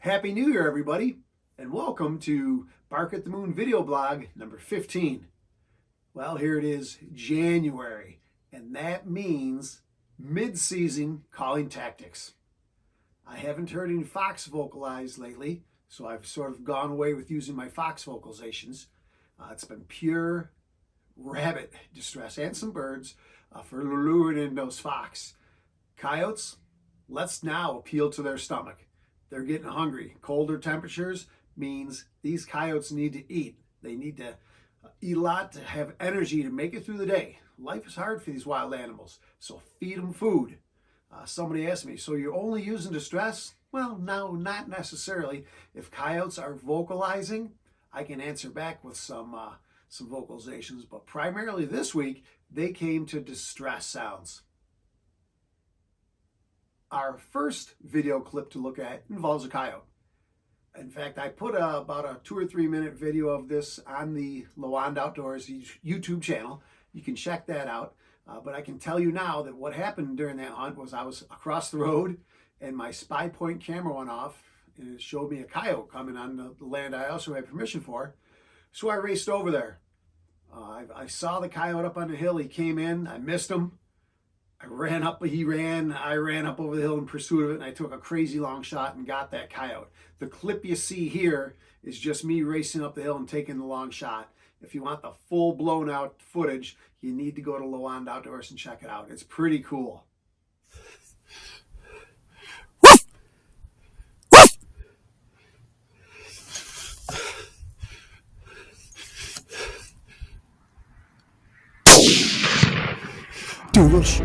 Happy New Year, everybody, and welcome to Bark at the Moon video blog number 15. Well, here it is, January, and that means mid-season calling tactics. I haven't heard any fox vocalized lately, so I've sort of gone away with using my fox vocalizations. It's been pure rabbit distress and some birds for luring in those fox. Coyotes, let's now appeal to their stomach. They're getting hungry. Colder temperatures means these coyotes need to eat. They need to eat a lot to have energy to make it through the day. Life is hard for these wild animals, so feed them food. Somebody asked me, so you're only using distress? Well, no, not necessarily. If coyotes are vocalizing, I can answer back with some vocalizations, but primarily this week, they came to distress sounds. Our first video clip to look at involves a coyote. In fact, I put about a 2 or 3 minute video of this on the Lawand Outdoors YouTube channel. You can check that out. But I can tell you now that what happened during that hunt was I was across the road and my spy point camera went off and it showed me a coyote coming on the land I also had permission for. So I raced over there. I saw the coyote up on the hill. He came in. I missed him. I ran up, I ran up over the hill in pursuit of it, and I took a crazy long shot and got that coyote. The clip you see here is just me racing up the hill and taking the long shot. If you want the full blown out footage, you need to go to Lawand Outdoors and check it out. It's pretty cool. Doodles.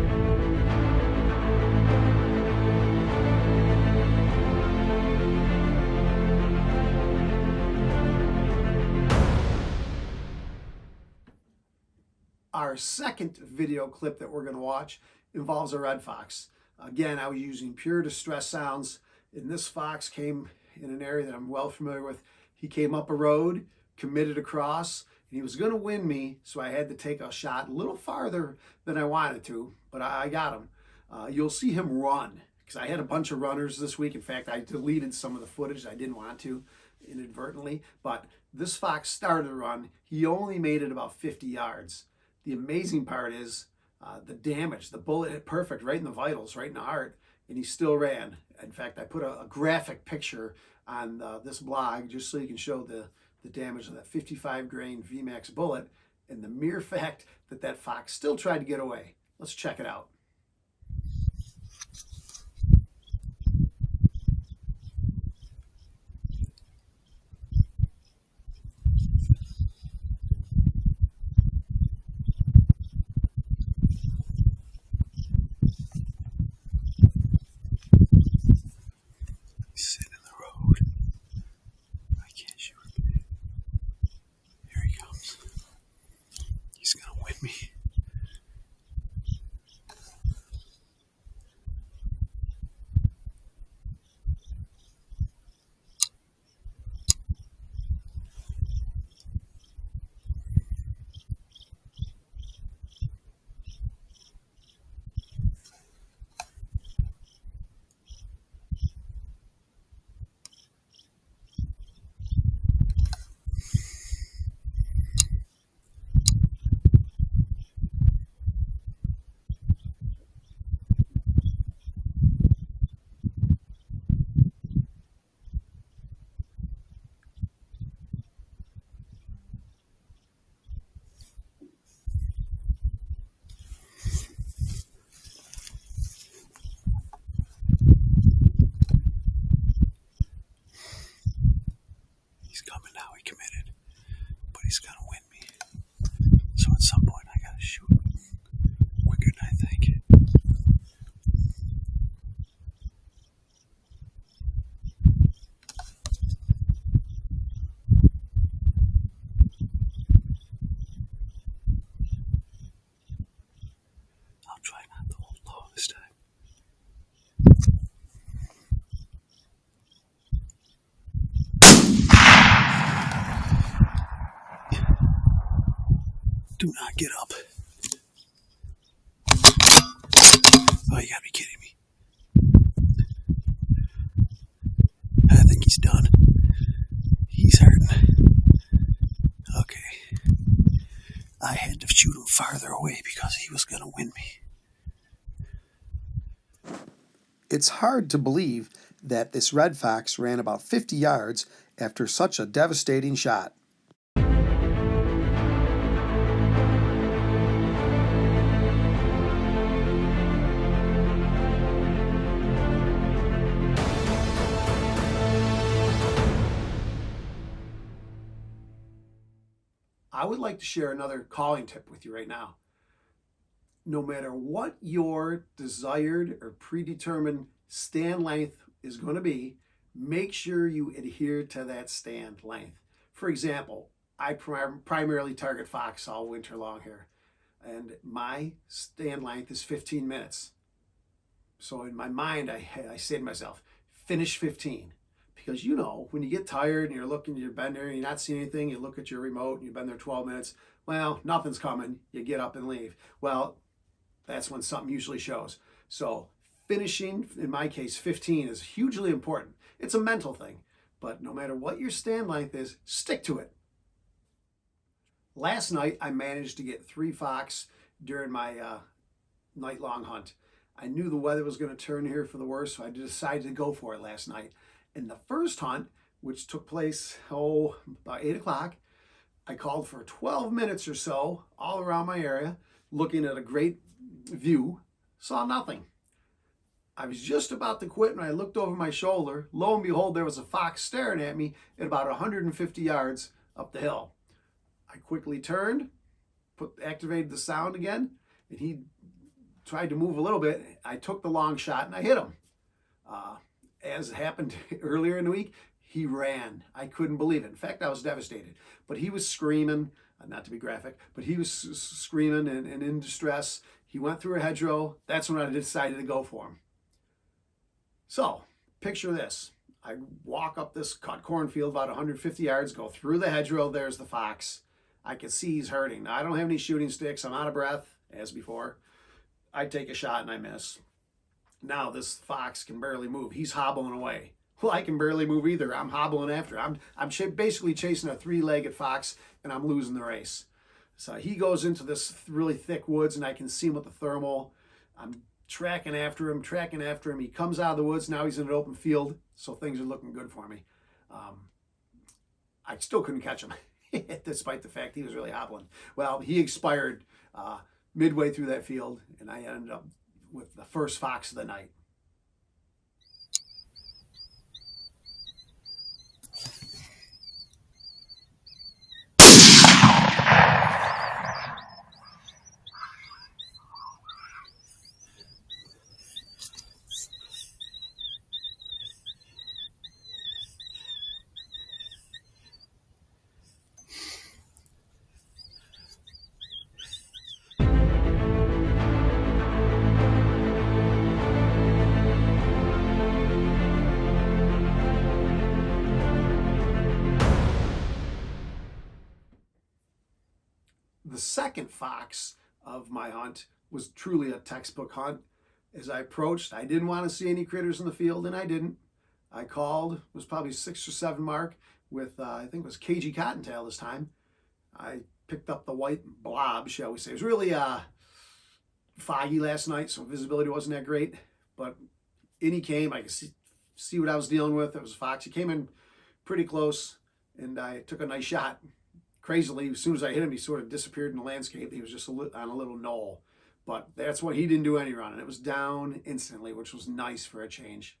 Our second video clip that we're going to watch involves a red fox. Again, I was using pure distress sounds, and this fox came in an area that I'm well familiar with. He came up a road, committed across, and he was going to win me, so I had to take a shot a little farther than I wanted to, but I got him. You'll see him run, because I had a bunch of runners this week. In fact, I deleted some of the footage. I didn't want to inadvertently, but this fox started to run. He only made it about 50 yards. The amazing part is the damage. The bullet hit perfect right in the vitals, right in the heart, and he still ran. In fact, I put a graphic picture on this blog just so you can show the damage of that 55 grain VMAX bullet and the mere fact that that fox still tried to get away. Let's check it out. He's gonna win me. So at some point I gotta shoot him quicker than I think. I'll try not to hold low this time. Do not get up. Oh, you gotta be kidding me. I think he's because he was going to win me. It's hard to believe that this red fox ran about 50 yards after such a devastating shot. I would like to share another calling tip with you right now. No matter what your desired or predetermined stand length is going to be, make sure you adhere to that stand length. For example, I primarily target fox all winter long here, and my stand length is 15 minutes. So in my mind, I say to myself, finish 15. Because you know, when you get tired and you're looking, you've been there and you're not seeing anything, you look at your remote and you've been there 12 minutes, well, nothing's coming, you get up and leave. Well, that's when something usually shows. So finishing, in my case, 15 is hugely important. It's a mental thing, but no matter what your stand length is, stick to it. Last night, I managed to get 3 fox during my night-long hunt. I knew the weather was going to turn here for the worse, so I decided to go for it last night. In the first hunt, which took place, about 8 o'clock, I called for 12 minutes or so all around my area, looking at a great view, saw nothing. I was just about to quit when I looked over my shoulder. Lo and behold, there was a fox staring at me at about 150 yards up the hill. I quickly turned, activated the sound again, and he tried to move a little bit. I took the long shot and I hit him. As happened earlier in the week, he ran. I couldn't believe it. In fact, I was devastated. But he was screaming, not to be graphic, but he was screaming and in distress. He went through a hedgerow. That's when I decided to go for him. So, picture this. I walk up this cut cornfield about 150 yards, go through the hedgerow. There's the fox. I can see he's hurting. Now, I don't have any shooting sticks. I'm out of breath, as before. I take a shot and I miss. Now this fox can barely move. He's hobbling away. Well, I can barely move either. I'm hobbling after. I'm basically chasing a 3-legged fox, and I'm losing the race. So he goes into this really thick woods, and I can see him with the thermal. I'm tracking after him. He comes out of the woods. Now he's in an open field, so things are looking good for me. I still couldn't catch him, despite the fact he was really hobbling. Well, he expired midway through that field, and I ended up with the first fox of the night. The second fox of my hunt was truly a textbook hunt. As I approached, I didn't want to see any critters in the field, and I didn't. I called, it was probably 6 or 7 mark with, I think it was cagey cottontail this time. I picked up the white blob, shall we say. It was really foggy last night, so visibility wasn't that great. But in he came. I could see what I was dealing with. It was a fox. He came in pretty close, and I took a nice shot. Crazily, as soon as I hit him, he sort of disappeared in the landscape. He was just on a little knoll. But that's what he didn't do any running. It was down instantly, which was nice for a change.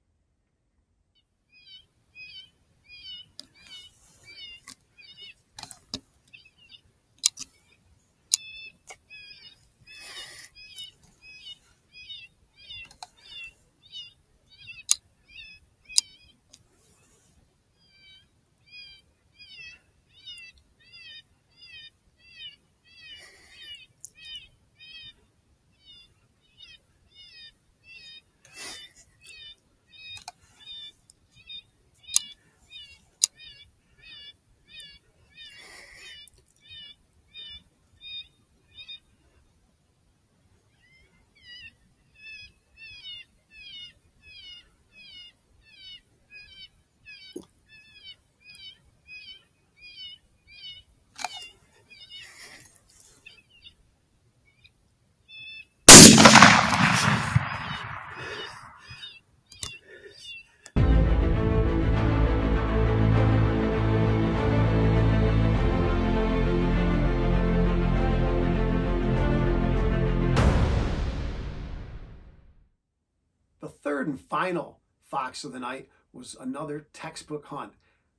third and final fox of the night was another textbook hunt.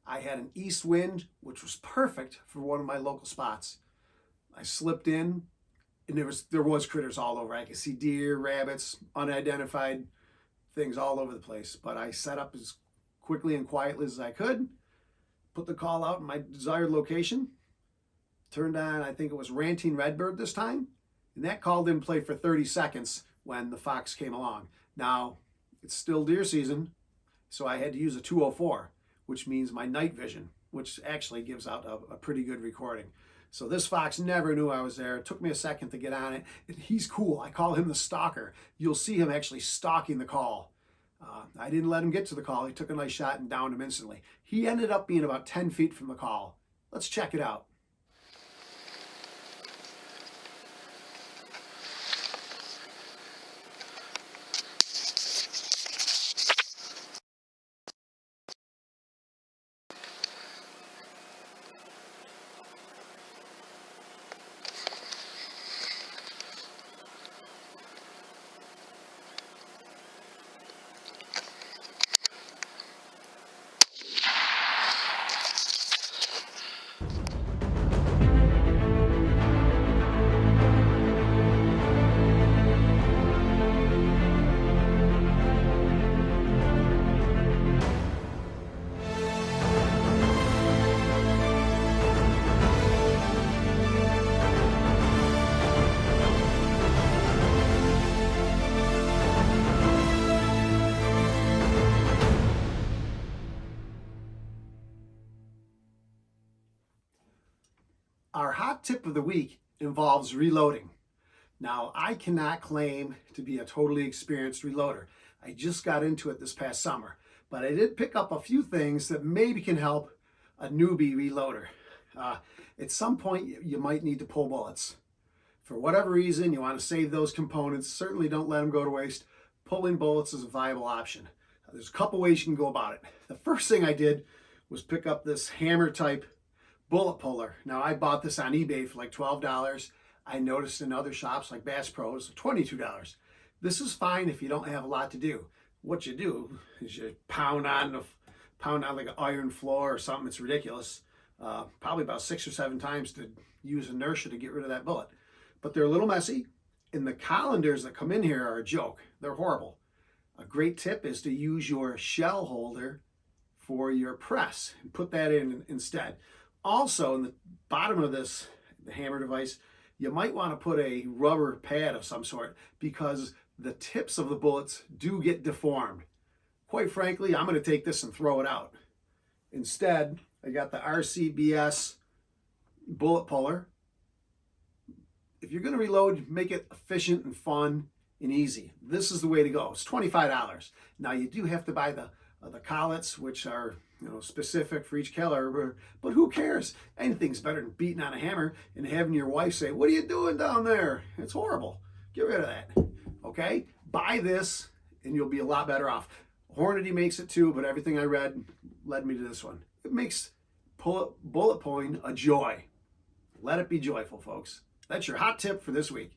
I had an east wind, which was perfect for one of my local spots. I slipped in, and there was critters all over. I could see deer, rabbits, unidentified things all over the place. But I set up as quickly and quietly as I could, put the call out in my desired location, turned on, I think it was Ranting Redbird this time, and that call didn't play for 30 seconds when the fox came along. Now, it's still deer season, so I had to use a 204, which means my night vision, which actually gives out a pretty good recording. So this fox never knew I was there. It took me a second to get on it. And he's cool. I call him the stalker. You'll see him actually stalking the call. I didn't let him get to the call. He took a nice shot and downed him instantly. He ended up being about 10 feet from the call. Let's check it out. Our hot tip of the week involves reloading. Now, I cannot claim to be a totally experienced reloader. I just got into it this past summer, but I did pick up a few things that maybe can help a newbie reloader. At some point, you might need to pull bullets. For whatever reason, you want to save those components. Certainly don't let them go to waste. Pulling bullets is a viable option. There's a couple ways you can go about it. The first thing I did was pick up this hammer type bullet puller. Now, I bought this on eBay for like $12. I noticed in other shops like Bass Pro it's $22. This is fine if you don't have a lot to do. What you do is you pound on like an iron floor or something. It's ridiculous. Probably about 6 or 7 times to use inertia to get rid of that bullet. But they're a little messy, and the colanders that come in here are a joke. They're horrible. A great tip is to use your shell holder for your press and put that in instead. Also, in the bottom of this, the hammer device, you might want to put a rubber pad of some sort because the tips of the bullets do get deformed. Quite frankly, I'm going to take this and throw it out. Instead, I got the RCBS bullet puller. If you're going to reload, make it efficient and fun and easy. This is the way to go. It's $25. Now, you do have to buy the collets, which are specific for each caliber, but who cares? Anything's better than beating on a hammer and having your wife say, "What are you doing down there?" It's horrible. Get rid of that. Okay? Buy this and you'll be a lot better off. Hornady makes it too, but everything I read led me to this one. It makes bullet pulling a joy. Let it be joyful, folks. That's your hot tip for this week.